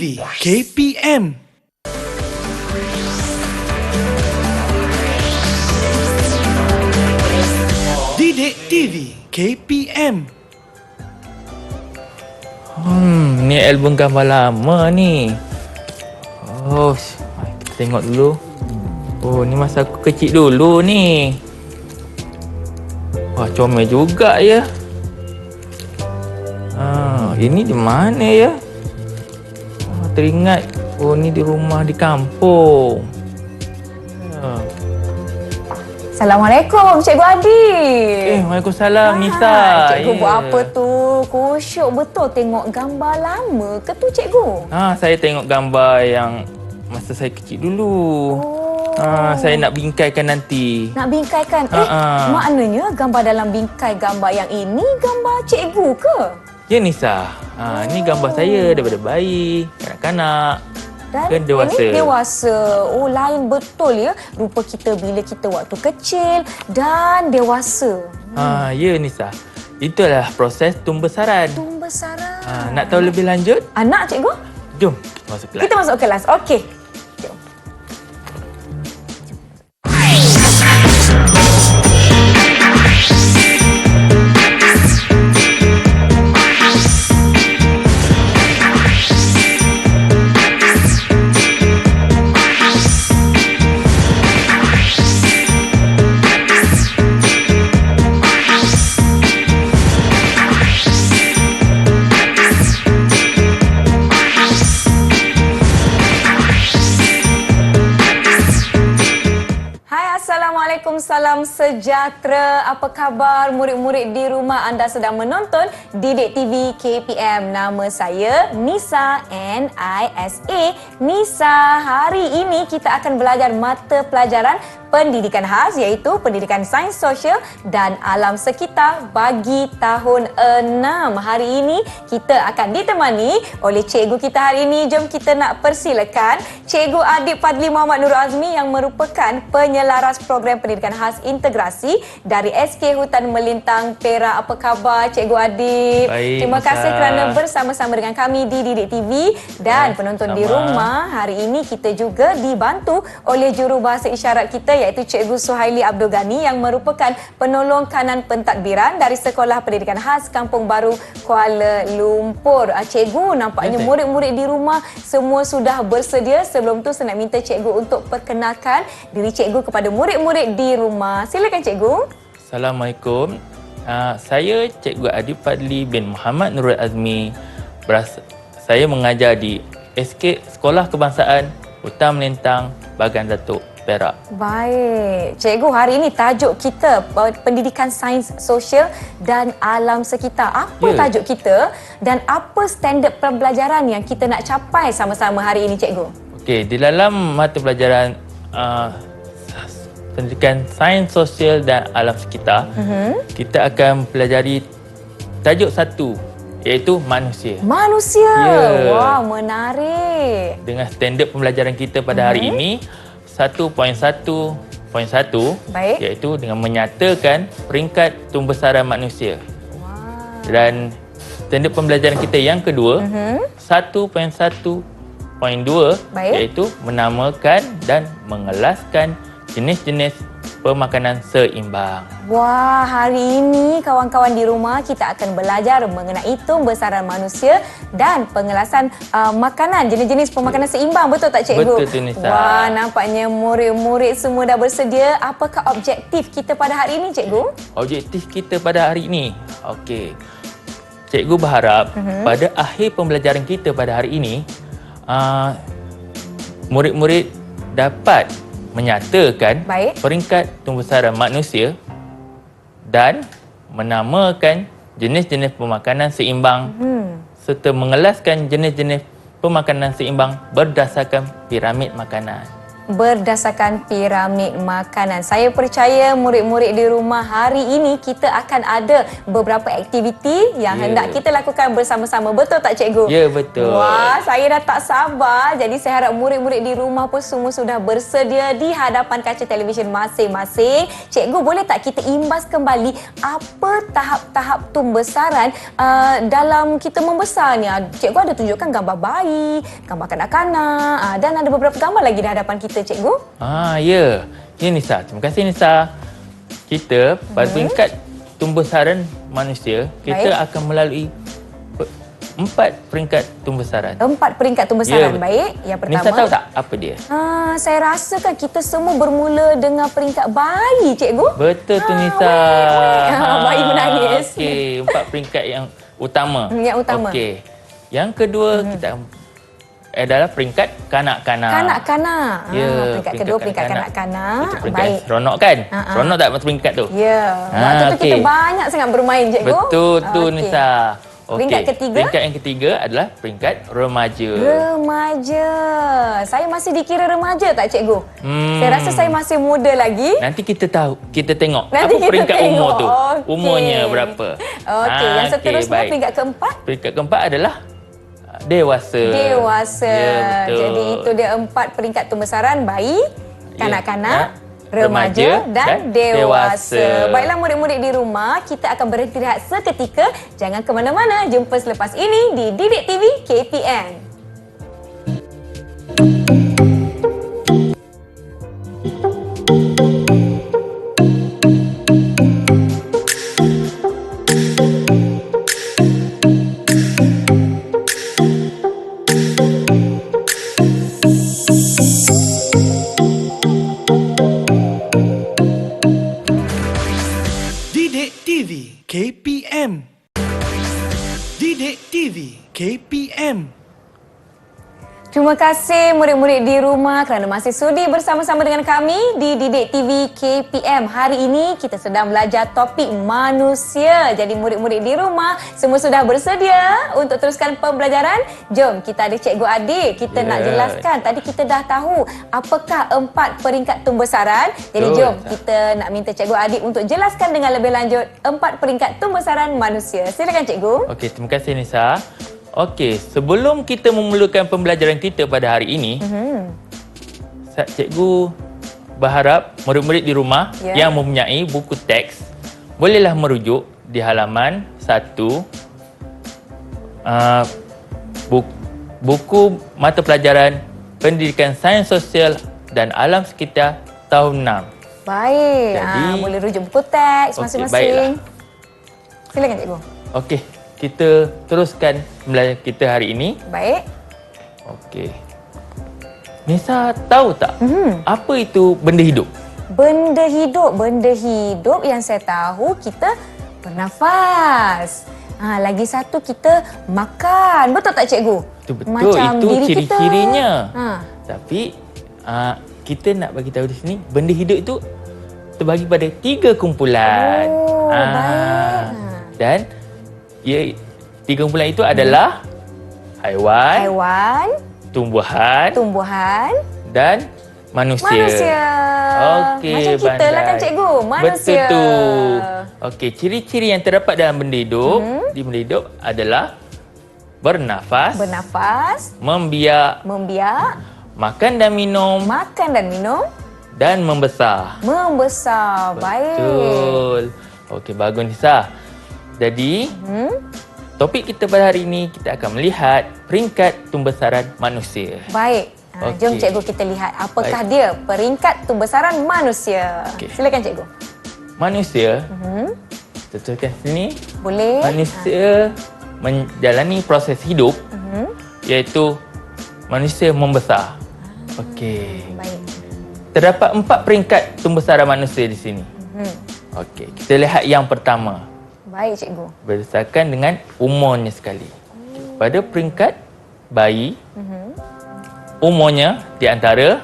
TV KPM. Didik TV KPM. Ni album gambar lama ni. Oh, kita tengok dulu. Oh, ni masa aku kecil dulu ni. Wah, comel juga ya. Ini di mana ya? Teringat. Oh, ni di rumah di kampung. Assalamualaikum, Cikgu Adi. Waalaikumsalam, Nisa. Cikgu buat apa tu? Kusyuk betul tengok gambar lama ke tu, Cikgu? Saya tengok gambar yang masa saya kecil dulu. Saya nak bingkaikan nanti. Nak bingkaikan? Maknanya gambar dalam bingkai gambar yang ini gambar Cikgu ke? Ya, Nisa. Ni gambar saya daripada bayi, kanak-kanak. Dan dewasa. Ini dewasa. Oh, lain betul ya. Rupa kita bila kita waktu kecil dan dewasa. Ya, Nisa. Itulah proses tumbesaran. Tumbesaran. Nak tahu lebih lanjut? Nak, Cikgu? Jom masuk kelas. Kita masuk kelas. Okey. Salam sejahtera. Apa khabar murid-murid di rumah? Anda sedang menonton Didik TV KPM. Nama saya Nisa, N-I-S-A. Nisa, hari ini kita akan belajar mata pelajaran pendidikan khas iaitu pendidikan sains sosial dan alam sekitar bagi tahun 6. Hari ini kita akan ditemani oleh cikgu kita hari ini. Jom kita nak persilakan Cikgu Adib Fadli Muhammad Nurul Azmi yang merupakan penyelaras program pendidikan khas integrasi dari SK Hutan Melintang Perak. Apa khabar Cikgu Adib? Baik, terima kasih kerana bersama-sama dengan kami di Didik TV dan penonton di rumah. Hari ini kita juga dibantu oleh jurubahasa isyarat kita iaitu Cikgu Suhaili Abdul Ghani yang merupakan penolong kanan pentadbiran dari Sekolah Pendidikan Khas Kampung Baru Kuala Lumpur. Cikgu, nampaknya murid-murid di rumah semua sudah bersedia. Sebelum tu saya nak minta cikgu untuk perkenalkan diri cikgu kepada murid-murid di rumah. Silakan cikgu. Assalamualaikum. Saya Cikgu Adib Fadli bin Muhammad Nurul Azmi. Saya mengajar di SK Sekolah Kebangsaan Hutan Melintang Bagan Datuk Perak. Baik. Cikgu, hari ini tajuk kita pendidikan sains sosial dan alam sekitar. Apa tajuk kita dan apa standard pembelajaran yang kita nak capai sama-sama hari ini, cikgu? Okey, di dalam mata pelajaran pendidikan sains sosial dan alam sekitar, kita akan pelajari tajuk satu iaitu manusia. Manusia. Wah, menarik. Dengan standard pembelajaran kita pada hari ini 1.1.1 iaitu dengan menyatakan peringkat tumbesaran manusia. Dan standard pembelajaran kita yang kedua 1.1.2 iaitu menamakan dan mengelaskan jenis-jenis pemakanan seimbang. Wah, hari ini kawan-kawan di rumah kita akan belajar mengenai tumbesaran manusia dan pengelasan makanan, jenis-jenis pemakanan seimbang. Betul tak cikgu? Betul tu, Nisa. Wah, nampaknya murid-murid semua dah bersedia. Apakah objektif kita pada hari ini, cikgu? Objektif kita pada hari ini. Okey. Cikgu berharap pada akhir pembelajaran kita pada hari ini murid-murid dapat menyatakan peringkat tumbesaran manusia dan menamakan jenis-jenis pemakanan seimbang serta mengelaskan jenis-jenis pemakanan seimbang berdasarkan piramid makanan. berdasarkan piramid makanan. Saya percaya murid-murid di rumah hari ini kita akan ada beberapa aktiviti yang hendak kita lakukan bersama-sama. Betul tak cikgu? Ya, betul. Wah, saya dah tak sabar. Jadi saya harap murid-murid di rumah pun semua sudah bersedia di hadapan kaca televisyen masing-masing. Cikgu, boleh tak kita imbas kembali apa tahap-tahap tumbesaran dalam kita membesar ni? Cikgu ada tunjukkan gambar bayi, gambar kanak-kanak dan ada beberapa gambar lagi di hadapan kita, cikgu. Ya. Ya, Nisa. Terima kasih, Nisa. Kita pada peringkat tumbesaran manusia, kita akan melalui 4 peringkat tumbesaran. 4 peringkat tumbesaran. Ya, Baik. Yang pertama. Nisa tahu tak apa dia? Saya rasakan kita semua bermula dengan peringkat bayi, cikgu. Betul tu, Nisa. Bayi menangis. Okey, 4 peringkat yang utama. Yang utama. Okey. Yang kedua, kita adalah peringkat kanak-kanak. Kanak-kanak. Ya, Peringkat kedua, peringkat kanak-kanak. Itu peringkat Baik. seronok kan? Seronok tak peringkat tu? Ya. Waktu tu kita okey. banyak sangat bermain, cikgu. Betul tu, Okey. Nisa. Okey. Peringkat ketiga? Peringkat yang ketiga adalah peringkat remaja. Remaja. Saya masih dikira remaja tak, cikgu? Saya rasa saya masih muda lagi. Nanti kita tahu, kita tengok Nanti apa kita peringkat tengok. umur tu. Okey. Umurnya berapa. Okey, yang seterusnya baik. peringkat keempat. Peringkat keempat adalah dewasa. Dewasa. Ya, betul. Jadi itu dia 4 peringkat tumbesaran: bayi, kanak-kanak, remaja dan dan dewasa. dewasa. Baiklah murid-murid di rumah, kita akan berhenti rehat seketika. Jangan ke mana-mana. Jumpa selepas ini di Didik TV KPM. Didik TV KPM. Didik TV KPM. Terima kasih murid-murid di rumah kerana masih sudi bersama-sama dengan kami di Didik TV KPM. Hari ini kita sedang belajar topik manusia. Jadi murid-murid di rumah semua sudah bersedia untuk teruskan pembelajaran? Jom, kita ada Cikgu Adik. Kita nak jelaskan. Tadi kita dah tahu apakah 4 peringkat tumbesaran. Jadi jom kita nak minta Cikgu Adik untuk jelaskan dengan lebih lanjut 4 peringkat tumbesaran manusia. Silakan Cikgu. Okey, terima kasih Nisa. Okey, sebelum kita memulakan pembelajaran kita pada hari ini, cikgu berharap murid-murid di rumah yang mempunyai buku teks bolehlah merujuk di halaman 1 buku mata pelajaran Pendidikan Sains Sosial dan Alam Sekitar tahun 6. Baik. Jadi, boleh rujuk buku teks okey, masing-masing. baiklah. Silakan Cikgu. Okey, kita teruskan pembelajaran kita hari ini. Baik. Okey. Nisa tahu tak apa itu benda hidup? Benda hidup yang saya tahu kita bernafas. Lagi satu kita makan. Betul tak cikgu? Itu betul. Macam itu diri ciri-cirinya. Kita. Tapi kita nak bagi tahu di sini benda hidup itu terbagi pada 3 kumpulan. Baik. Dan 3 kumpulan itu adalah haiwan, tumbuhan dan manusia. Okey, Macam kita lah kan cikgu, manusia. Betul tu. Okey, ciri-ciri yang terdapat dalam benda hidup di benda hidup adalah bernafas, membiak, makan dan minum, dan membesar. Baik. Betul. Okey, bagus Nisa. Jadi, topik kita pada hari ini, kita akan melihat peringkat tumbesaran manusia. Baik. Jom cikgu kita lihat apakah dia peringkat tumbesaran manusia. Okey. Silakan cikgu. Manusia, tuliskan sini. Boleh. Manusia menjalani proses hidup, iaitu manusia membesar. Okey. Baik. Terdapat 4 peringkat tumbesaran manusia di sini. Okey, kita lihat yang pertama. Baik cikgu. Berdasarkan dengan umurnya sekali. Pada peringkat bayi, umurnya di antara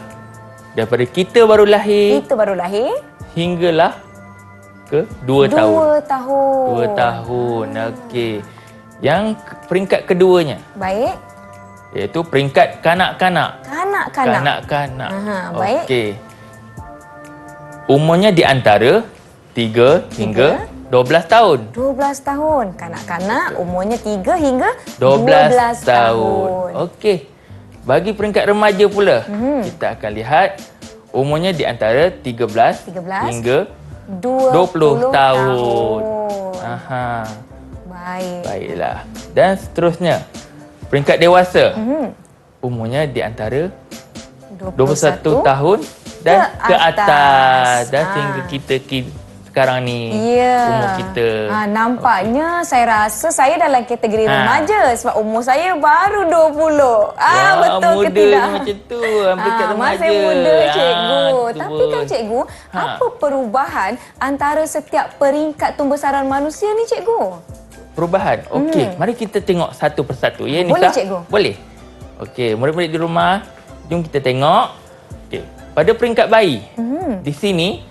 daripada kita baru lahir hinggalah ke 2 tahun. 2 tahun. 2 tahun. Okey. Yang peringkat keduanya Baik. iaitu peringkat kanak-kanak. kanak-kanak. Kanak-kanak. Baik. Okey. Umurnya di antara 3 hingga 12 tahun. 12 tahun. Kanak-kanak umurnya 3 hingga 12 tahun. Okey. Bagi peringkat remaja pula, kita akan lihat umurnya di antara 13 hingga 20 tahun. Aha. Baik. Baiklah. Dan seterusnya, peringkat dewasa. Umurnya di antara 21 tahun dan ke atas. Dan sehingga kita sekarang ni umur kita. Nampaknya saya rasa saya dalam kategori remaja sebab umur saya baru 20. Betul muda ke tidak? Macam tu, peringkat remaja. Masih muda cikgu. Tu Tapi kan cikgu, apa perubahan antara setiap peringkat tumbesaran manusia ni cikgu? Perubahan. Okey, mari kita tengok satu persatu. Ya, Nisa? Boleh, cikgu? Boleh. Okey, murid-murid di rumah, jom kita tengok. Okey, pada peringkat bayi, di sini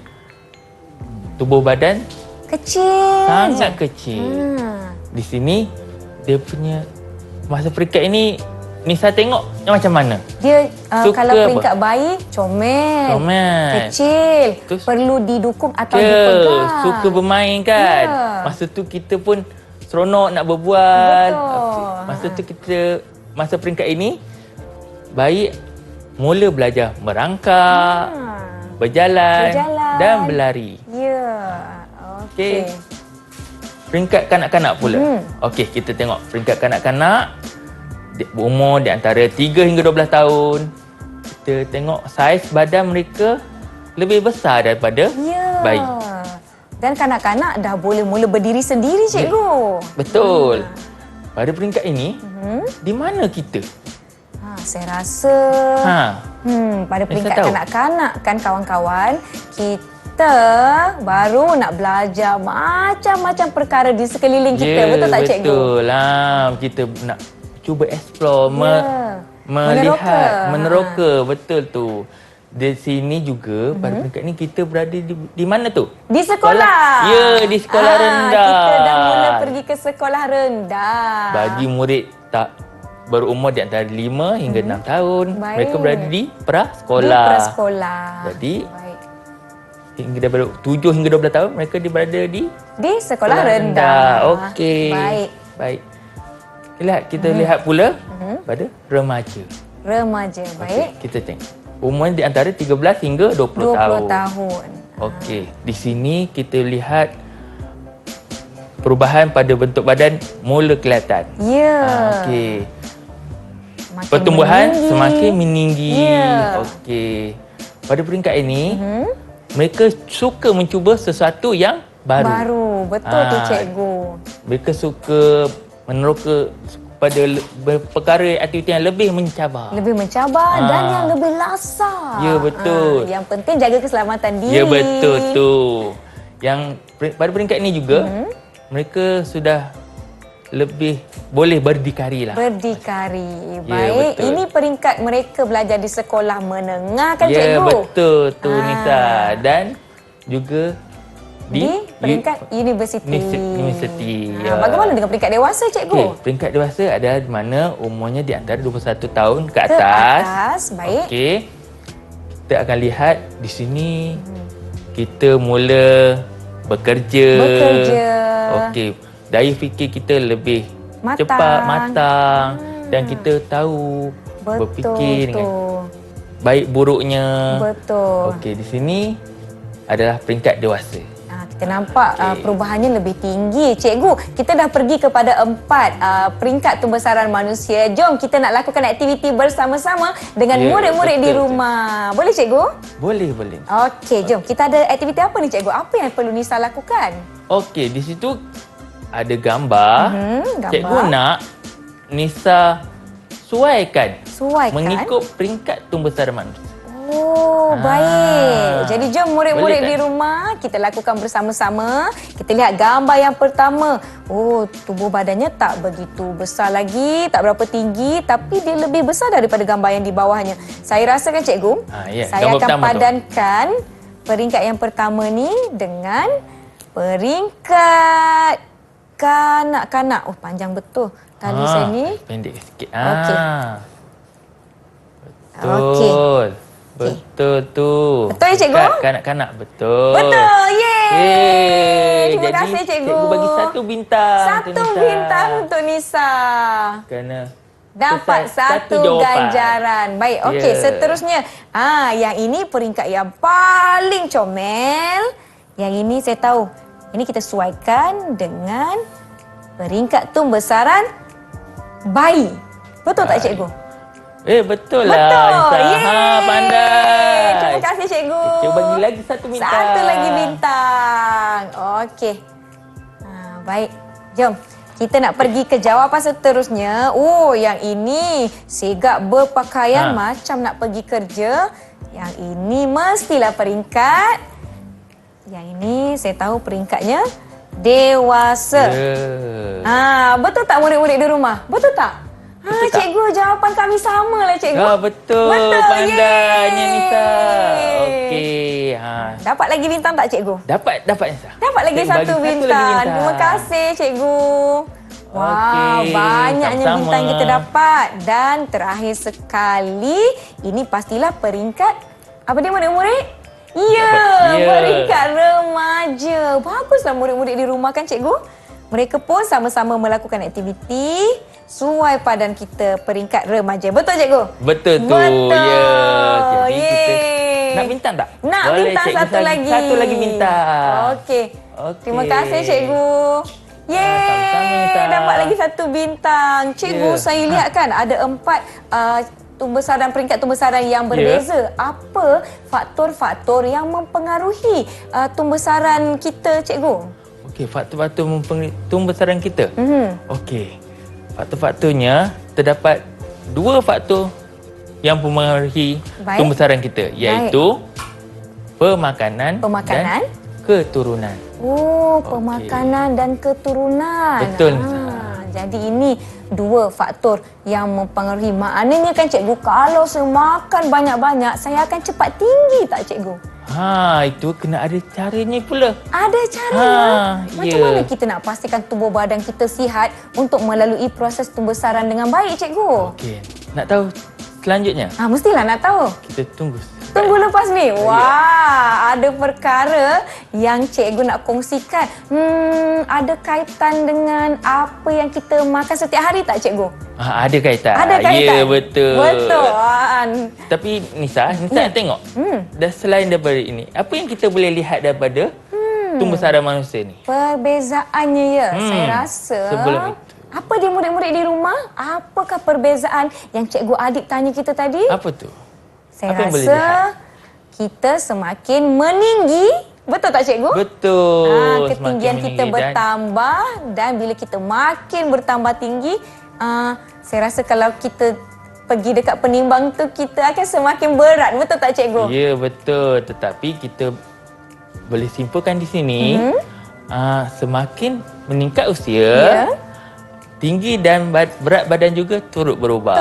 tubuh badan Kecil. sangat kecil. Di sini dia punya masa peringkat ini Nisa tengok yang macam mana? Dia Suka kalau apa? peringkat bayi, comel. Comel. Kecil. Terus- Perlu didukung atau dipegang. Suka bermain kan? Ya. Masa tu kita pun seronok nak berbual. Betul. Masa tu masa peringkat ini, bayi mula belajar merangkak, berjalan dan berlari. Ya. Okey. Okey. Peringkat kanak-kanak pula. Okey, kita tengok peringkat kanak-kanak berumur di antara 3 hingga 12 tahun. Kita tengok saiz badan mereka lebih besar daripada Ya. bayi. Dan kanak-kanak dah boleh mula berdiri sendiri, cikgu. Betul. Pada peringkat ini, di mana kita? Saya rasa pada peringkat tahu. kanak-kanak kan kawan-kawan, kita baru nak belajar macam-macam perkara di sekeliling kita. Betul tak cikgu? Betul lah. Kita nak cuba explore, melihat, Meneroka. meneroka. Betul tu. Di sini juga pada peringkat ni kita berada di mana tu? Di sekolah. Ya, di sekolah rendah. Kita dah mula pergi ke sekolah rendah. Bagi murid berumur di antara 5 hingga 6 tahun, Baik. mereka berada di Di prasekolah. prasekolah. Jadi, baik. hingga daripada 7 hingga 12 tahun mereka berada di Di sekolah rendah. Okey. Baik. Kita lihat pula pada remaja. Remaja. Baik. Okey, kita tengok. Umur di antara 13 hingga 20 tahun. 20 tahun. Okey, di sini kita lihat perubahan pada bentuk badan mula kelihatan. Ya. Okey. Makin Pertumbuhan meninggi. semakin meninggi. Ya. Okey. Pada peringkat ini, mereka suka mencuba sesuatu yang baru. Betul tu cikgu. Mereka suka meneroka pada perkara aktiviti yang lebih mencabar. Lebih mencabar dan yang lebih lasar. Ya, betul. Yang penting jaga keselamatan diri. Ya, betul tu. Yang pada peringkat ini juga, mereka sudah lebih boleh berdikari lah. Berdikari. Ya, Baik. betul. Ini peringkat mereka belajar di sekolah menengah kan Ya, cikgu? betul tu Nisa. Dan juga Di peringkat universiti. Universiti. Ya. Bagaimana dengan peringkat dewasa cikgu? Okey, peringkat dewasa adalah di mana umurnya di antara 21 tahun ke Ke atas. atas. Baik. Okey. Kita akan lihat di sini kita mula bekerja. Okey. Daya fikir kita lebih Matang. cepat, matang dan kita tahu berfikir dengan baik buruknya. Betul. Okey, di sini adalah peringkat dewasa. Kita nampak perubahannya lebih tinggi. Cikgu, kita dah pergi kepada 4 peringkat tumbesaran manusia. Jom kita nak lakukan aktiviti bersama-sama dengan Ya, murid-murid di betul, rumah. Boleh cikgu? Boleh. Okey, jom. Kita ada aktiviti apa ni cikgu? Apa yang perlu Nisa lakukan? Okey, di situ ada gambar. gambar. Cikgu nak Nisa suaikan mengikut peringkat tumbesaran manusia. Oh, baik. Jadi jom murid-murid Boleh di tak? rumah kita lakukan bersama-sama. Kita lihat gambar yang pertama. Oh, tubuh badannya tak begitu besar lagi, tak berapa tinggi, tapi dia lebih besar daripada gambar yang di bawahnya. Saya rasakan cikgu, Ya. saya Gambar akan pertama tu. padankan peringkat yang pertama ni dengan peringkat kanak-kanak. Oh, panjang betul tali saya ni. Pendek sikit. Okey. Betul. Betul tu. Betul ya, cikgu? Dekat kanak-kanak, betul. Betul. Yeay. Terima Jadi, kasih, cikgu. Cikgu bagi 1 bintang. Satu bintang untuk Nisa. Kerana Dapat satu satu jawapan. ganjaran. Baik, okey. Ya. Seterusnya. Yang ini peringkat yang paling comel. Yang ini saya tahu. Ini kita sesuaikan dengan peringkat tumbesaran bayi. Betul tak, cikgu? Betul lah. Betul. Nisa. Pandai. Terima kasih, cikgu. Cikgu bagi lagi 1 bintang. Satu lagi bintang. Okey. Baik. Jom. Kita nak pergi ke jawapan seterusnya. Yang ini segak berpakaian macam nak pergi kerja. Yang ini mestilah peringkat. Yang ini saya tahu peringkatnya dewasa. Betul tak murid-murid di rumah? Betul tak? Betul tak? Cikgu, jawapan kami sama lah, cikgu. Betul. Betul. Pandainya Nisa. Yeay. Okey. Dapat lagi bintang tak, cikgu? Dapat Nisa. Dapat lagi Cikgu satu bagi bintang. Terima kasih, cikgu. Wow, Okey, banyaknya sama-sama. bintang kita dapat. Dan terakhir sekali, ini pastilah peringkat apa dia, murid-murid? Ya, peringkat remaja. Baguslah murid-murid di rumah kan, cikgu? Mereka pun sama-sama melakukan aktiviti sesuai padan kita peringkat remaja. Betul, cikgu? Betul tu. Betul. Ya. Jadi kita Yeay. nak bintang tak? Nak Boleh, bintang cikgu satu lagi. Satu lagi bintang. Okey. Terima kasih, cikgu. Sama-sama, Nisa. Dapat lagi satu bintang. Cikgu, saya lihat kan ada 4 tumbesaran, peringkat tumbesaran yang berbeza. Apa faktor-faktor yang mempengaruhi tumbesaran kita, cikgu? Okey, faktor-faktor mempengaruhi tumbesaran kita. Okey. Faktor-faktornya terdapat 2 faktor yang mempengaruhi tumbesaran kita, iaitu pemakanan dan keturunan. Pemakanan dan keturunan. Betul. Jadi ini 2 faktor yang mempengaruhi. Maknanya kan, cikgu, kalau saya makan banyak-banyak, saya akan cepat tinggi tak, cikgu? Itu kena ada caranya pula. Ada caranya. Macam ya. mana kita nak pastikan tubuh badan kita sihat untuk melalui proses pembesaran dengan baik, cikgu? Okey. Nak tahu selanjutnya? Mestilah nak tahu. Kita tunggu. Tunggu lepas ni. Wah, ada perkara yang cikgu nak kongsikan. Ada kaitan dengan apa yang kita makan setiap hari tak, cikgu? Ada kaitan. Ada kaitan? Ya, betul. Betul. Tapi Nisa nak tengok. Dah selain daripada ini, apa yang kita boleh lihat daripada tumbesaran manusia ni? Perbezaannya ya, saya rasa. Sebelum itu. Apa dia, murid-murid di rumah? Apakah perbezaan yang cikgu Adib tanya kita tadi? Apa tu? Saya Apa yang boleh rasa lihat? kita semakin meninggi. Betul tak, cikgu? Betul. Ketinggian Semakin kita meninggi bertambah dan bila kita makin bertambah tinggi, saya rasa kalau kita pergi dekat penimbang tu, kita akan semakin berat. Betul tak, cikgu? Ya, betul. Tetapi kita boleh simpulkan di sini, semakin meningkat usia, tinggi dan berat badan juga turut berubah.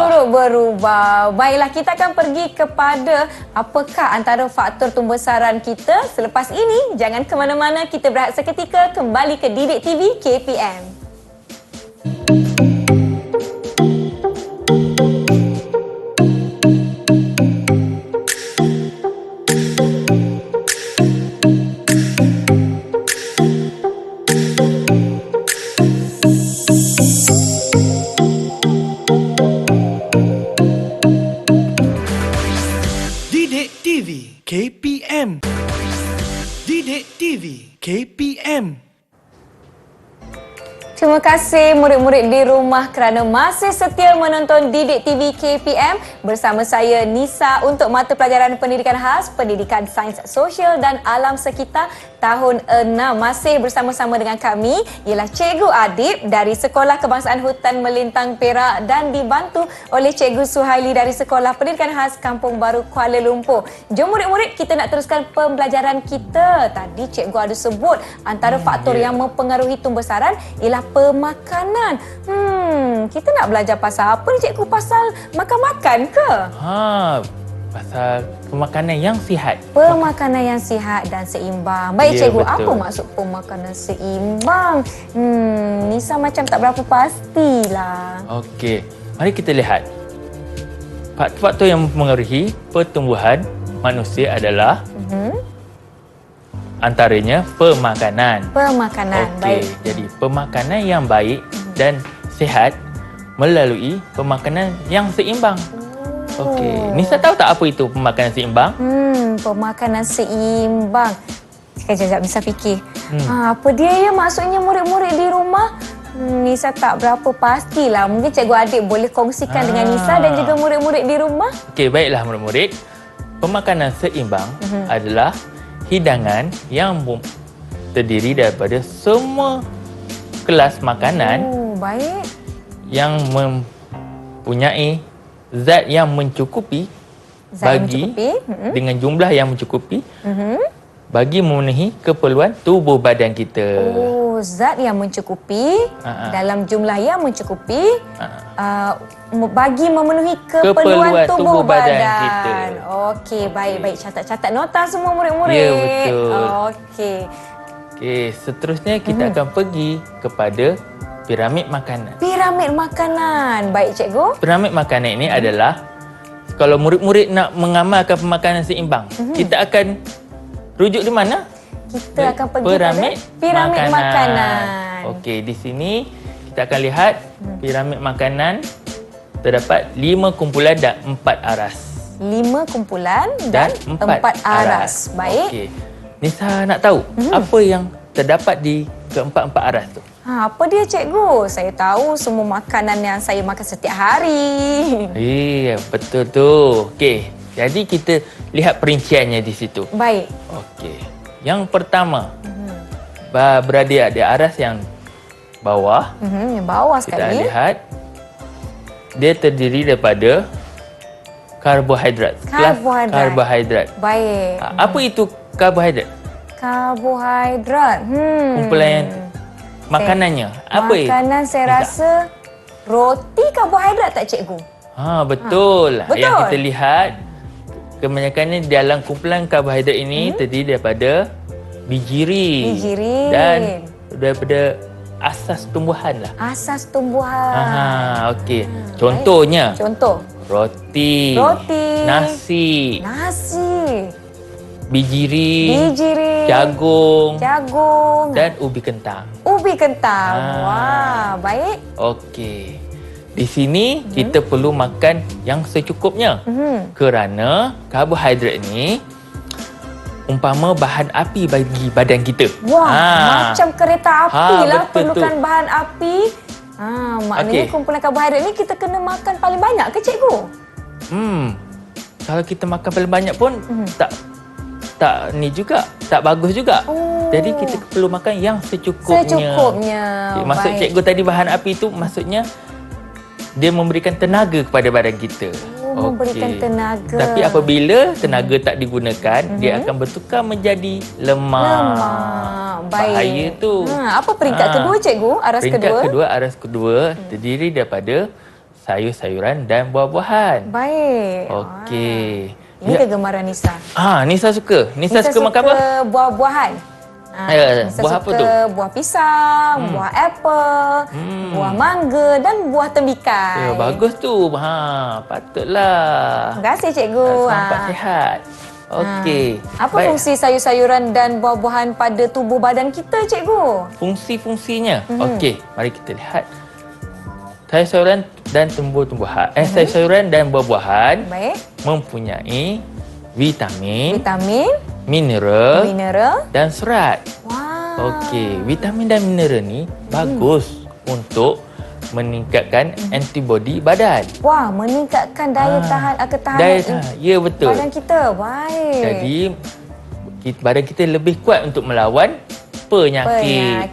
Baiklah, kita akan pergi kepada apakah antara faktor tumbesaran kita. Selepas ini, jangan ke mana-mana. Kita berehat seketika kembali ke Didik TV KPM. Didik TV KPM. Didik TV KPM. Terima kasih murid-murid di rumah kerana masih setia menonton Didik TV KPM bersama saya Nisa untuk mata pelajaran pendidikan khas, pendidikan sains sosial dan alam sekitar tahun 6. Masih bersama-sama dengan kami ialah Cikgu Adib dari Sekolah Kebangsaan Hutan Melintang Perak dan dibantu oleh Cikgu Suhaili dari Sekolah Pendidikan Khas Kampung Baru Kuala Lumpur. Jom murid-murid, kita nak teruskan pembelajaran kita. Tadi Cikgu ada sebut antara faktor yang mempengaruhi tumbesaran ialah pemakanan. Kita nak belajar pasal apa ni, cikgu? Pasal makan-makan ke? Pasal pemakanan yang sihat. Pemakanan yang sihat dan seimbang. Baik, Ya, cikgu, betul. apa maksud pemakanan seimbang? Nisa macam tak berapa pastilah. Okey, mari kita lihat. faktor-faktor yang mempengaruhi pertumbuhan manusia adalah antaranya pemakanan. Pemakanan. Okey, Baik. jadi pemakanan yang baik dan sihat melalui pemakanan yang seimbang. Okey, Nisa tahu tak apa itu pemakanan seimbang? Pemakanan seimbang. Sekejap, Nisa fikir. Apa dia ya maksudnya murid-murid di rumah? Nisa tak berapa pastilah. Mungkin cikgu adik boleh kongsikan dengan Nisa dan juga murid-murid di rumah. Okey, baiklah murid-murid. Pemakanan seimbang adalah hidangan yang terdiri daripada semua kelas makanan Baik. yang mempunyai zat yang mencukupi Zat yang mencukupi. dengan jumlah yang mencukupi bagi memenuhi keperluan tubuh badan kita. Zat yang mencukupi dalam jumlah yang mencukupi bagi memenuhi keperluan tubuh badan kita. Okey, baik-baik. Catat-catat nota semua murid-murid. Ya, betul. Okey. Okey, seterusnya kita akan pergi kepada piramid makanan. Piramid makanan. Baik, cikgu. Piramid makanan ini adalah kalau murid-murid nak mengamalkan pemakanan seimbang, kita akan rujuk di mana? Kita akan pergi piramid pada piramid makanan. Okey, di sini kita akan lihat piramid makanan terdapat 5 kumpulan dan 4 aras. 5 kumpulan dan 4 aras. Baik. Okey. Nisa nak tahu apa yang terdapat di keempat-empat aras tu? Apa dia, cikgu? Saya tahu semua makanan yang saya makan setiap hari. Betul tu. Okey, jadi kita lihat perinciannya di situ. Baik. Okey. Yang pertama, berada di aras yang bawah. Yang bawah Kita sekali. lihat dia terdiri daripada karbohidrat. Kelas karbohidrat. Baik. Apa itu karbohidrat? Karbohidrat. Kumpulan makanannya. Apa Makanan saya rasa roti karbohidrat tak, cikgu? Betul. Betul. Yang kita lihat kebanyakannya dalam kumpulan karbohidrat ini terdiri daripada biji dan daripada asas tumbuhan lah. Asas tumbuhan. Okey. Contohnya Contoh. roti, nasi, bijiri, jagung dan ubi kentang. Ubi kentang. Wah, baik. Okey. Di sini kita perlu makan yang secukupnya. Kerana karbohidrat ni umpama bahan api bagi badan kita. Wah, macam kereta api lah betul perlukan tu. bahan api. Maknanya kumpulan karbohidrat ni kita kena makan paling banyak ke, cikgu? Kalau kita makan paling banyak pun tak ni juga, tak bagus juga. Jadi kita perlu makan yang secukupnya. Okay, maksud cikgu tadi bahan api tu maksudnya dia memberikan tenaga kepada badan kita. Memberikan tenaga. Tapi apabila tenaga tak digunakan, dia akan bertukar menjadi lemak. Baik. Bahaya tu. Apa peringkat kedua, cikgu? Aras kedua terdiri daripada sayur-sayuran dan buah-buahan. Baik. Okey. Ini kegemaran Nisa. Nisa suka. Nisa suka makan apa? Buah-buahan. Nisa buah suka apa tu? buah pisang, buah apple, buah mangga dan buah tembikai. Bagus tu. Patutlah. Terima kasih, cikgu. Nampak sihat. Okey. Apa fungsi sayur-sayuran dan buah-buahan pada tubuh badan kita, cikgu? Fungsi-fungsinya. Okey, mari kita lihat. Sayur-sayuran dan tumbuh-tumbuhan. Sayur-sayuran dan buah-buahan mempunyai vitamin, mineral dan serat. Wow. Okey, vitamin dan mineral ni bagus untuk meningkatkan antibodi badan. Wah, meningkatkan daya ketahanan Ya, betul. badan kita. Baik. Jadi badan kita lebih kuat untuk melawan penyakit.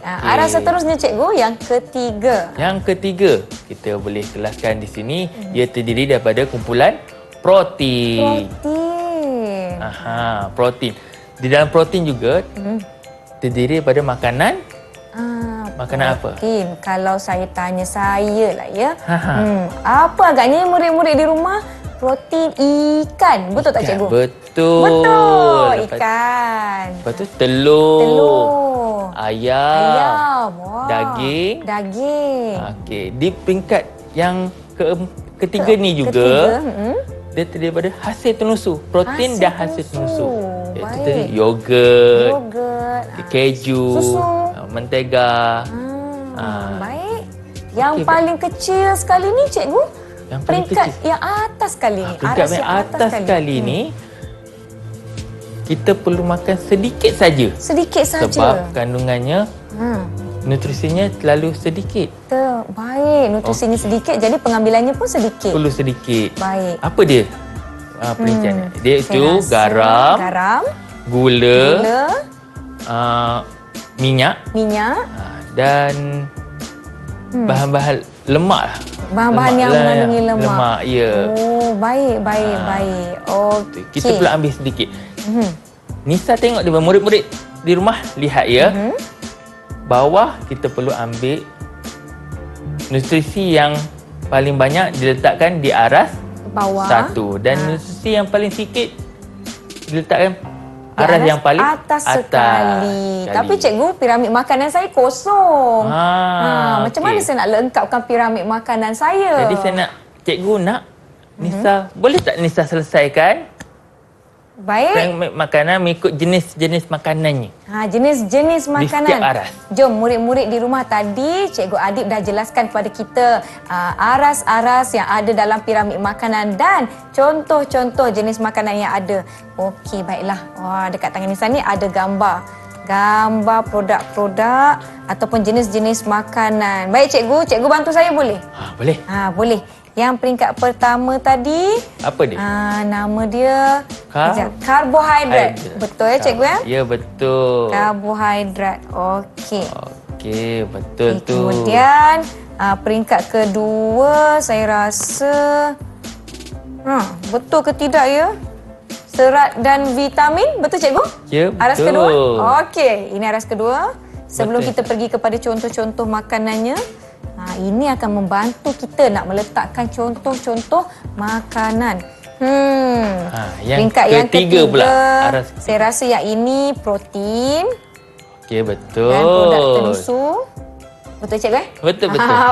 Aras seterusnya, cikgu, yang ketiga. Yang ketiga, kita boleh kelaskan di sini, ia terdiri daripada kumpulan protein. Protein. Di dalam protein juga terdiri daripada makanan. Makanan apa? Kalau saya tanya saya lah ya. Apa agaknya murid-murid di rumah? Protein ikan. Betul tak, cikgu? Betul. Ikan. Lepas tu telur. Ayam. Wah. Daging. Daging. Okey, di peringkat yang ketiga ni juga dia terdiri daripada hasil tenusu. Protein dan hasil tenusu. Iaitu tadi yogurt, keju, susu, mentega. Baik. Yang paling kecil sekali ni cikgu? Yang paling peringkat kecil. yang atas sekali ni. Peringkat yang atas sekali ni kita perlu makan sedikit saja. Sedikit saja. Sebab kandungannya nutrisinya terlalu sedikit. Baik, nutrisinya sedikit jadi pengambilannya pun sedikit. Perlu sedikit. Baik. Apa dia? Perinciannya. Dia itu garam, gula, minyak dan bahan-bahan lemak lah. Bahan-bahan yang mengandungi lemak. Ya. Oh, baik. Okey. Kita perlu ambil sedikit. Nisa tengok dia murid-murid di rumah lihat ya. Bawah kita perlu ambil nutrisi yang paling banyak diletakkan di aras bawah satu dan nutrisi yang paling sikit diletakkan aras yang paling atas sekali. Tapi cikgu, piramid makanan saya kosong. Macam mana saya nak lengkapkan piramid makanan saya? Jadi saya nak cikgu nak Nisa, boleh tak Nisa selesaikan baik piramid makanan mengikut jenis-jenis makanannya. Jenis-jenis makanan. Di setiap aras. Jom, murid-murid di rumah tadi, Cikgu Adib dah jelaskan kepada kita aras-aras yang ada dalam piramid makanan dan contoh-contoh jenis makanan yang ada. Okey, baiklah. Wah, dekat tangan Nisa ni ada gambar produk-produk ataupun jenis-jenis makanan. Baik cikgu bantu saya boleh? Boleh. Boleh. Yang peringkat pertama tadi, apa dia? Nama dia karbohidrat. Betul ya cikgu ya? Ya, betul. Karbohidrat. Okey. Okey, betul tu. Kemudian peringkat kedua saya rasa betul ke tidak ya? Serat dan vitamin, betul cikgu? Ya, betul. Aras kedua? Okey, ini aras kedua. Sebelum betul. kita pergi kepada contoh-contoh makanannya, ini akan membantu kita nak meletakkan contoh-contoh makanan. Yang peringkat yang ketiga pula. Aras ketiga. Saya rasa yang ini protein. Okey, betul. Dan produk tenusu. Betul cikgu Betul.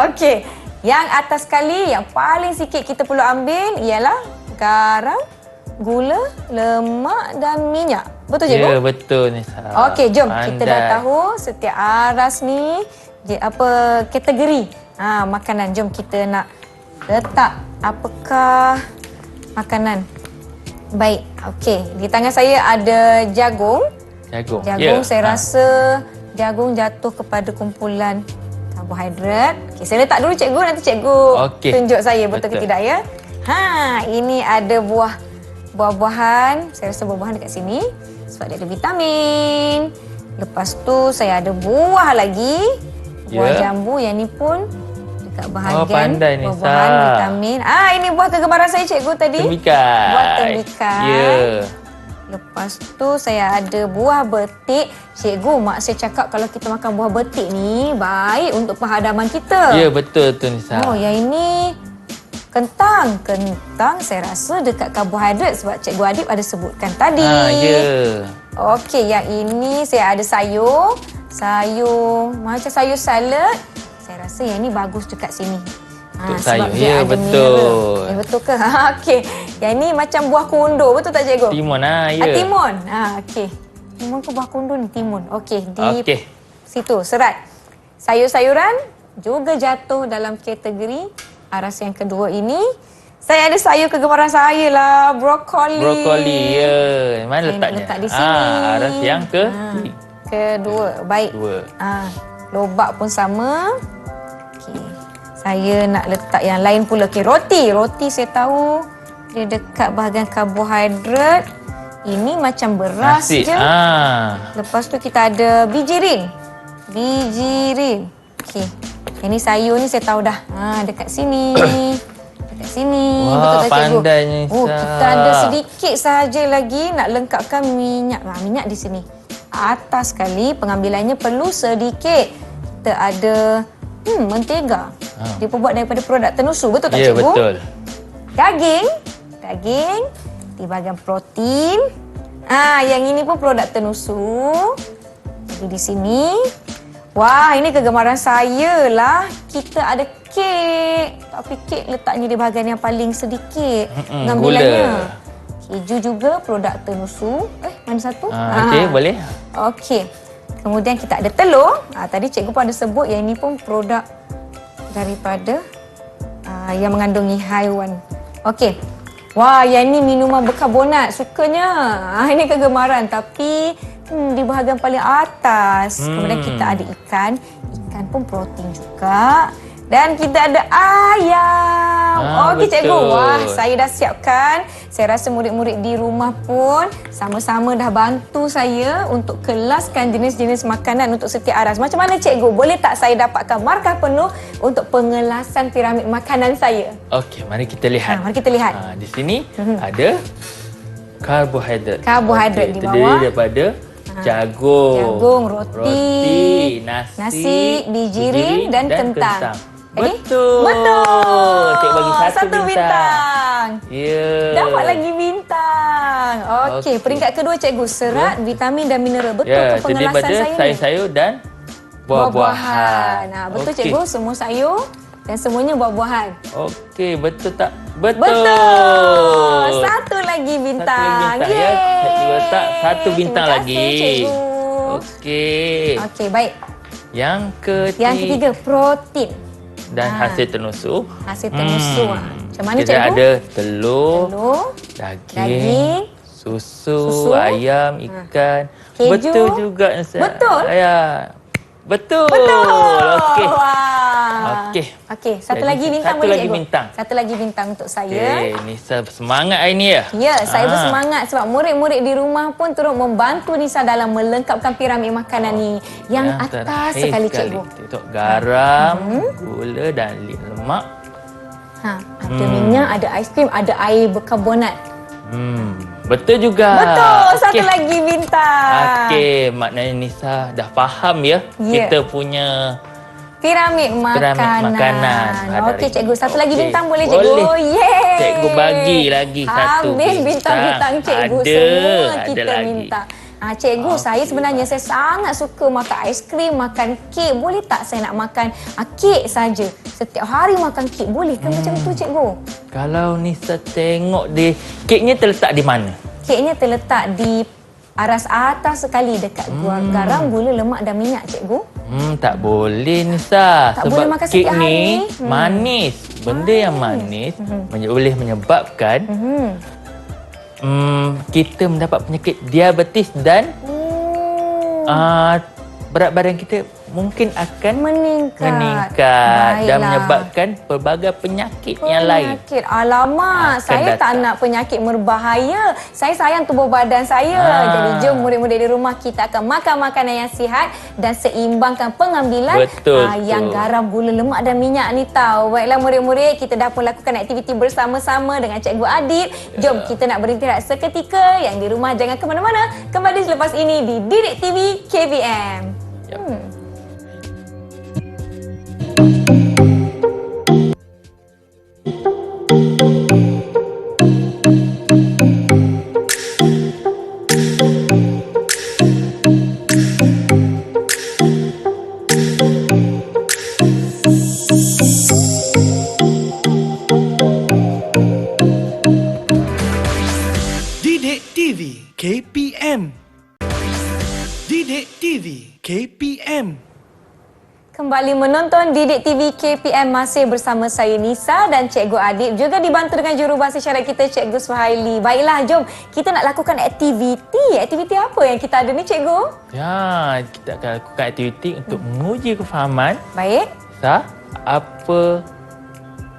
Okey. Yang atas sekali, yang paling sikit kita perlu ambil ialah garam, gula, lemak dan minyak. Betul cikgu? Ya, betul Nisa. Okey, jom. Pandai. Kita dah tahu setiap aras ni kategori makanan. Jom kita nak letak apakah makanan. Baik. Okey, di tangan saya ada jagung. Jagung saya rasa jagung jatuh kepada kumpulan karbohidrat. Okey, saya letak dulu cikgu, nanti cikgu tunjuk saya betul ke tidak ya. Ini ada buah-buahan. Saya rasa buah-buahan dekat sini sebab dia ada vitamin. Lepas tu saya ada buah lagi. Buah jambu yang ni pun dekat bahagian pandai, Nisa. buah-buahan vitamin. Ini buah kegemaran saya cikgu tadi. Tembikai. Buah tembikai. Ya. Lepas tu saya ada buah betik. Cikgu, mak saya cakap kalau kita makan buah betik ni baik untuk penghadaman kita. Ya, betul tu Nisa. Yang ini kentang. Kentang saya rasa dekat karbohidrat sebab Cikgu Adib ada sebutkan tadi. Ya. Okey, yang ini saya ada sayur. Macam sayur salad. Saya rasa yang ini bagus dekat sini. Sayur. Sebab dia ada betul. mineral. Betul ke? Okey. Yang ini macam buah kundur. Betul tak cikgu? Timun. Ya. Timun. Okey. Timun ke buah kundur ni? Timun. Okey. Di situ, serat. Sayur-sayuran juga jatuh dalam kategori aras yang kedua ini. Saya ada sayur kegemaran saya lah, brokoli. Brokoli, ya. Mana letaknya? Letak di sini. Aras yang kedua. Baik. Lobak pun sama. Okey. Saya nak letak yang lain pula. Okey, roti. Roti saya tahu dia dekat bahagian karbohidrat. Ini macam beras je. Lepas tu kita ada bijirin. Okey. Yang ni sayur ni saya tahu dah. Dekat sini. Dekat sini. Wah, betul tak cikgu? pandai Nisa. Kita ada sedikit sahaja lagi nak lengkapkan minyak. Minyak di sini. Atas sekali pengambilannya perlu sedikit. Kita ada mentega. Dia buat daripada produk tenusu. Betul tak cikgu? Ya, betul. Daging. Di bahagian protein. Yang ini pun produk tenusu. Jadi di sini. Wah, ini kegemaran saya lah. Kita ada kek. Tapi kek letaknya di bahagian yang paling sedikit. Pengambilannya. Keju juga, produk Tenusu. Mana satu? Okey, boleh. Okey. Kemudian kita ada telur. Tadi cikgu pun ada sebut yang ini pun produk daripada yang mengandungi haiwan. Okey. Wah, yang ni minuman berkarbonat. Sukanya. Ini kegemaran. Tapi di bahagian paling atas. Kemudian kita ada ikan. Ikan pun protein juga. Dan kita ada ayam. Okey cikgu. Wah, saya dah siapkan. Saya rasa murid-murid di rumah pun sama-sama dah bantu saya untuk kelaskan jenis-jenis makanan untuk setiap aras. Macam mana cikgu? Boleh tak saya dapatkan markah penuh untuk pengelasan piramid makanan saya? Okey, mari kita lihat. Mari kita lihat. Di sini ada karbohidrat. Karbohidrat di bawah. Terdiri daripada jagung, roti, nasi, bijirin dan kentang. Betul. Cik bagi satu bintang. Ya. Dapat lagi bintang. Okey, peringkat kedua cikgu, serat, vitamin dan mineral. Betul ke pengelasan saya ni? Sayur-sayur dan buah-buahan. Betul cikgu, semua sayur dan semuanya buah-buahan. Okey, betul tak? Betul. Satu lagi bintang. Satu lagi bintang ya. Cikgu letak satu bintang lagi. Terima kasih cikgu. Okey, baik. Yang ketiga, protein. Dan hasil tenusu. Hasil tenusu. Macam mana kita cikgu? Ada telur, daging, susu, ayam, ikan. Keju. Betul juga. Betul? Ya. Betul. Okey. Wah. Okey, satu lagi bintang boleh cikgu? Satu lagi bintang untuk saya. Okey, Nisa bersemangat hari ni ya? Ya, saya bersemangat sebab murid-murid di rumah pun turut membantu Nisa dalam melengkapkan piramid makanan ni. Yang atas sekali cikgu. Untuk garam, gula dan lemak. Ada minyak, ada aiskrim, ada air berkarbonat. Betul juga. Betul, satu lagi bintang. Okey, maknanya Nisa dah faham ya kita punya piramid makanan. Okey cikgu, satu lagi bintang boleh cikgu? Boleh. Cikgu bagi lagi satu bintang. Habis bintang-bintang cikgu semua kita minta. Cikgu, saya sebenarnya saya sangat suka makan aiskrim, makan kek. Boleh tak saya nak makan kek saja? Setiap hari makan kek boleh ke macam tu cikgu? Kalau Nisa tengok keknya terletak di mana? Keknya terletak di aras atas sekali dekat garam, gula, lemak dan minyak cikgu. Tak boleh Nisa. Tak sebab boleh makan kek setiap ni hari. manis. Benda yang manis boleh menyebabkan kita mendapat penyakit diabetes dan berat badan kita mungkin akan meningkat dan menyebabkan pelbagai penyakit yang lain. Alamak, saya tak nak penyakit berbahaya. Saya sayang tubuh badan saya. Jadi jom murid-murid di rumah kita akan makan makanan yang sihat dan seimbangkan pengambilan yang garam, gula, lemak dan minyak ni tahu. Baiklah murid-murid, kita dah pun lakukan aktiviti bersama-sama dengan Cikgu Adib. Jom kita nak beristirahat seketika. Yang di rumah jangan ke mana-mana. Kembali selepas ini di Didik TV KPM. Didik TV KPM. Didik TV KPM. Kembali menonton Didik TV KPM masih bersama saya Nisa dan Cikgu Adib, juga dibantu dengan jurubahasa isyarat kita Cikgu Suhaili. Baiklah, jom kita nak lakukan aktiviti. Aktiviti apa yang kita ada ni Cikgu? Ya, kita akan lakukan aktiviti untuk menguji kefahaman. Baik. Apa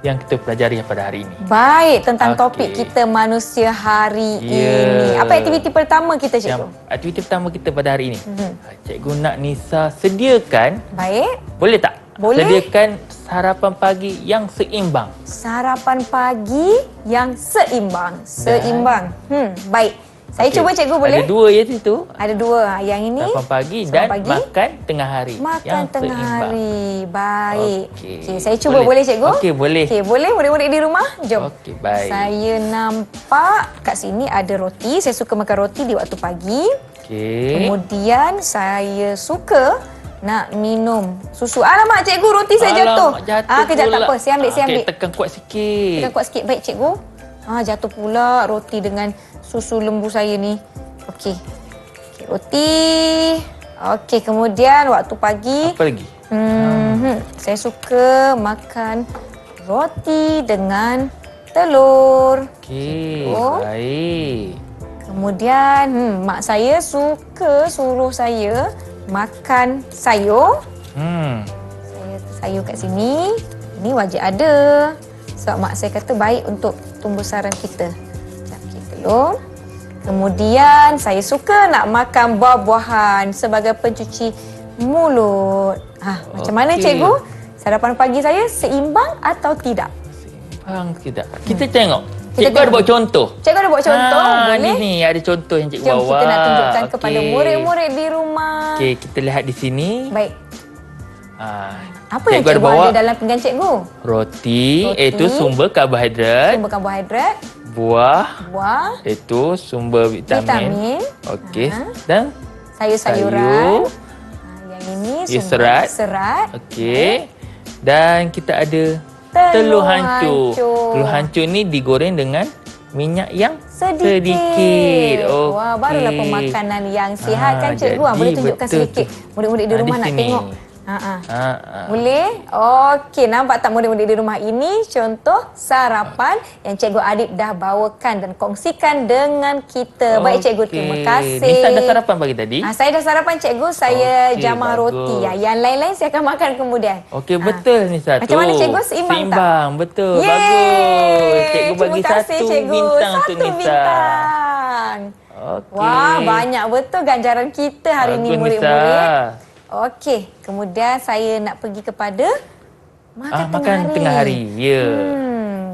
yang kita pelajari pada hari ini. Baik, tentang topik kita manusia hari ini. Apa aktiviti pertama kita Cikgu? Aktiviti pertama kita pada hari ini. Cikgu nak Nisa sediakan. Baik. Boleh tak? Boleh. Sediakan sarapan pagi yang seimbang. Sarapan pagi yang seimbang. Baik. Saya cuba Cikgu boleh? Ada dua ya situ. Ada dua. Yang ini sarapan pagi dan makan tengah hari. Makan yang tengah seimbang. hari. Baik. Okey, saya cuba boleh Cikgu? Okey, boleh. Okey, boleh murid-murid di rumah? Jom. Okey, baik. Saya nampak kat sini ada roti. Saya suka makan roti di waktu pagi. Okey. Kemudian saya suka nak minum susu. Alamak cikgu, roti saya jatuh. Kejap tak apa, saya ambil. Okey, tekan kuat sikit. Tekan kuat sikit. Baik cikgu. Jatuh pula roti dengan susu lembu saya ni. Okey. Roti. Okey, kemudian waktu pagi. Apa lagi? Saya suka makan roti dengan telur. Okey, Oh. baik. Kemudian mak saya suka suruh saya makan sayur. Saya sayur kat sini. Ini wajib ada. Sebab mak saya kata baik untuk tumbuh sarang kita. Okey, telur. Kemudian saya suka nak makan buah-buahan sebagai pencuci mulut. Macam mana cikgu? Sarapan pagi saya seimbang atau tidak? Seimbang tidak. Kita tengok. Kita Cikgu ada buat contoh. Cikgu ada buat contoh, boleh? Ni ada contoh yang cikgu Jom bawa. kita nak tunjukkan kepada Okey. murid-murid di rumah. Okey, kita lihat di sini. Baik. Apa yang Cikgu cikgu bawa ada dalam pinggan cikgu? roti, iaitu sumber karbohidrat. Sumber karbohidrat, Buah, buah, iaitu sumber vitamin. Okey. Dan sayur-sayuran. Yang ini Ya, sumber serat. serat. okey. Dan kita ada Telur telur hancur. hancur. Telur hancur ni digoreng dengan minyak yang Sedikit. Okey. Wah, barulah pemakanan yang sihat kan cikgu. Boleh jadi tunjukkan betul sedikit. tu. Murid-murid di rumah Di nak sini. tengok. Boleh? Okey, nampak tak murid-murid di rumah ini contoh sarapan yang Cikgu Adib dah bawakan dan kongsikan dengan kita. Baik cikgu, terima kasih. Nisa dah sarapan pagi tadi? Saya dah sarapan cikgu, saya Okey, jamah bagus. roti. Yang lain-lain saya akan makan kemudian. Okey, betul Nisa tu. Macam mana cikgu, seimbang tak? Seimbang, betul. Yeay! Bagus. Cikgu bagi Terima kasih, satu cikgu. bintang Satu untuk Nisa. bintang. Okey. Wah, banyak betul ganjaran kita hari ini Bagus, murid-murid. Nisa. Okey, kemudian saya nak pergi kepada makan tengah hari. Ya.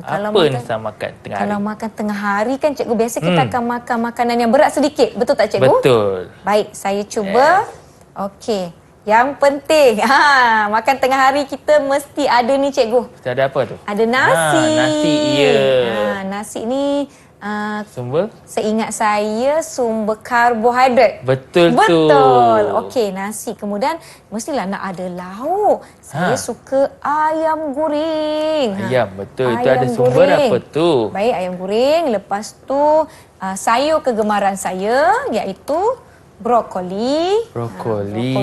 kalau Apa makan- Nisa makan tengah hari? Kalau makan tengah hari kan cikgu, biasa kita akan makan makanan yang berat sedikit. Betul tak cikgu? Betul. Baik, saya cuba. Okey. Yang penting, makan tengah hari kita mesti ada ni cikgu. Kita ada apa tu? Ada nasi. Nasi, ya. Nasi ni Sumber? seingat saya sumber karbohidrat. Betul tu. Betul. Okey, nasi. Kemudian mestilah nak ada lauk. Saya suka ayam goreng. Ayam, betul. Itu Ayam ada sumber goreng. apa tu? Baik, ayam goreng. Lepas tu sayur kegemaran saya iaitu brokoli. Brokoli.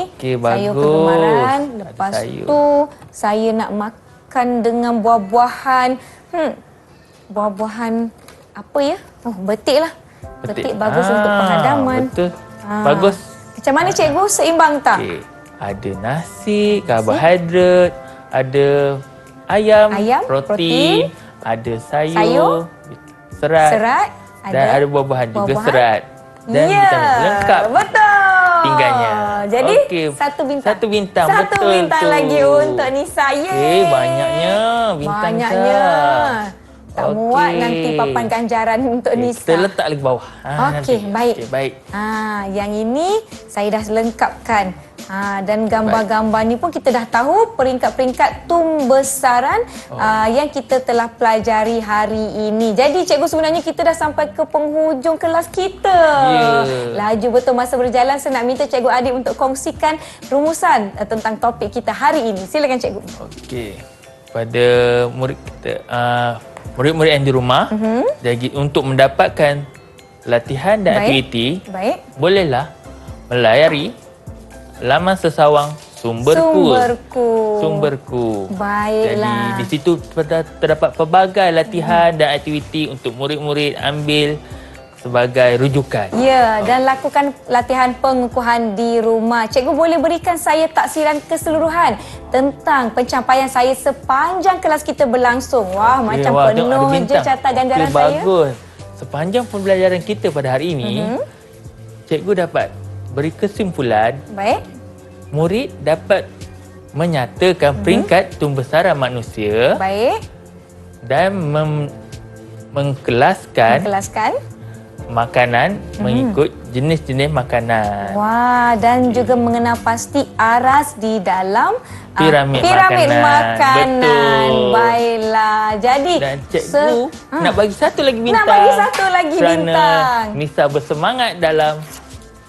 Okey, Sayur bagus. kegemaran. Ada Lepas sayur. tu saya nak makan dengan buah-buahan. Buah-buahan apa ya? Betik lah. Betik bagus untuk penghadaman. Betul. Bagus. Macam mana cikgu? Seimbang tak? Okey. Ada nasi, karbohidrat, ada ayam, protein, ada sayur, serat, dan ada buah-buahan juga serat. Dan vitamin. Lengkap pinggannya. Jadi Okey. satu bintang. Satu bintang, Satu betul bintang tu. lagi untuk Nisa. Yeay. Banyaknya bintang Banyaknya. Nisa. Tak muat nanti papan ganjaran untuk Nisa. Kita letak lagi bawah. Okey, baik. Okey, baik. Yang ini saya dah lengkapkan. Dan gambar-gambar ni pun kita dah tahu peringkat-peringkat tumbesaran yang kita telah pelajari hari ini. Jadi cikgu, sebenarnya kita dah sampai ke penghujung kelas kita. Laju betul masa berjalan. Saya nak minta Cikgu Adib untuk kongsikan rumusan tentang topik kita hari ini. Silakan cikgu. Okey. Pada murid kita, murid-murid yang di rumah, jadi untuk mendapatkan latihan dan aktiviti, bolehlah melayari laman sesawang Sumberku. Baiklah. Jadi di situ terdapat pelbagai latihan dan aktiviti untuk murid-murid ambil sebagai rujukan. Ya, dan lakukan latihan pengukuhan di rumah. Cikgu boleh berikan saya taksiran keseluruhan tentang pencapaian saya sepanjang kelas kita berlangsung. Wah, macam penuh je carta ganjaran saya. Bagus. Sepanjang pembelajaran kita pada hari ini, cikgu dapat beri kesimpulan. Baik. Murid dapat menyatakan peringkat tumbesaran manusia. Baik. Dan mengkelaskan makanan mengikut jenis-jenis makanan. Wah, dan juga mengenal pasti aras di dalam piramid makanan. Betul. Baiklah. Jadi dan cikgu nak bagi satu lagi bintang. Nak bagi satu lagi kerana bintang. Nisa bersemangat dalam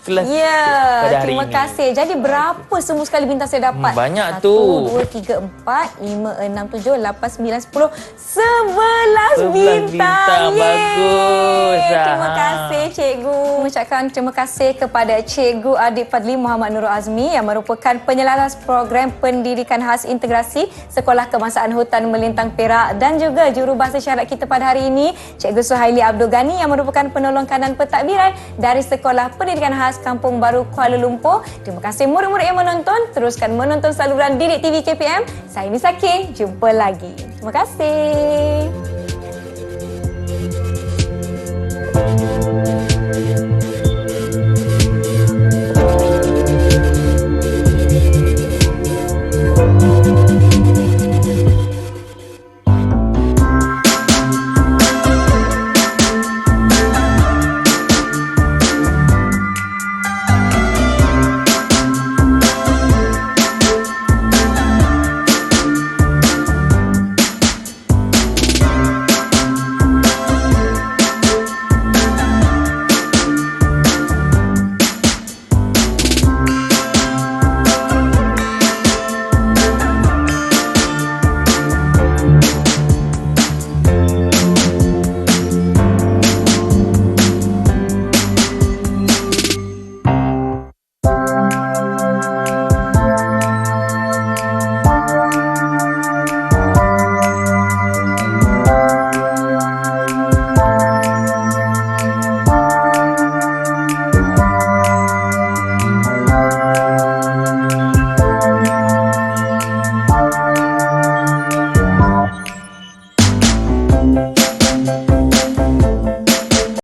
kelas Ya, pada hari terima ini. kasih. Jadi berapa semua sekali bintang saya dapat? Banyak 1, tu. 2, 3, 4, 5, 6, 7, 8, 9, 10, 11 bintang. bintang. Yeay. Bagus. Terima Ha. kasih Cikgu. Mengucapkan terima kasih kepada Cikgu Adik Fadli Muhammad Nurul Azmi yang merupakan penyelaras program pendidikan khas integrasi Sekolah Kebangsaan Hutan Melintang Perak dan juga jurubahasa syarat kita pada hari ini Cikgu Suhaili Abdul Ghani yang merupakan penolong kanan pentadbiran dari Sekolah Pendidikan Khas Kampung Baru Kuala Lumpur. Terima kasih murid-murid yang menonton. Teruskan menonton saluran Didik TV KPM. Saya Nisa King. Jumpa lagi. Terima kasih.